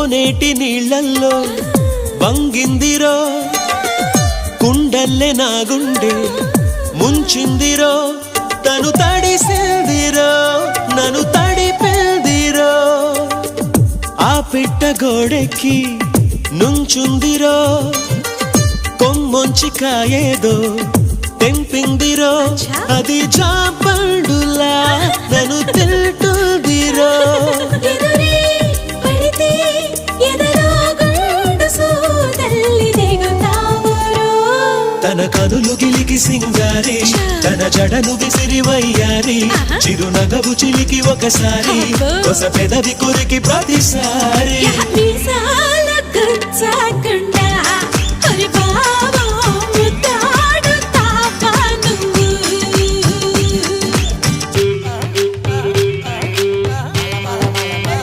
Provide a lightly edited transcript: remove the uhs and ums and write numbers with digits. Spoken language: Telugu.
కోనేటి నీళ్ళల్లో వంగిందిరో కుండల్లే నా గుండె ముంచిందిరో తను తడిసిందిరో నన్ను తడిపిందిరో ఆ పిట్ట గోడెక్కి నుంచుందిరో కొమ్మొంచి కాయేదో తెంపిందిరో అది జాపండులా నన్ను తింటుందిరో తన కనులు గిలికి సింగారి తన జడను విసిరి వయ్యారి చిరునగవు చిలికి ఒకసారి కొస పెదవి కొరికి ప్రతిసారి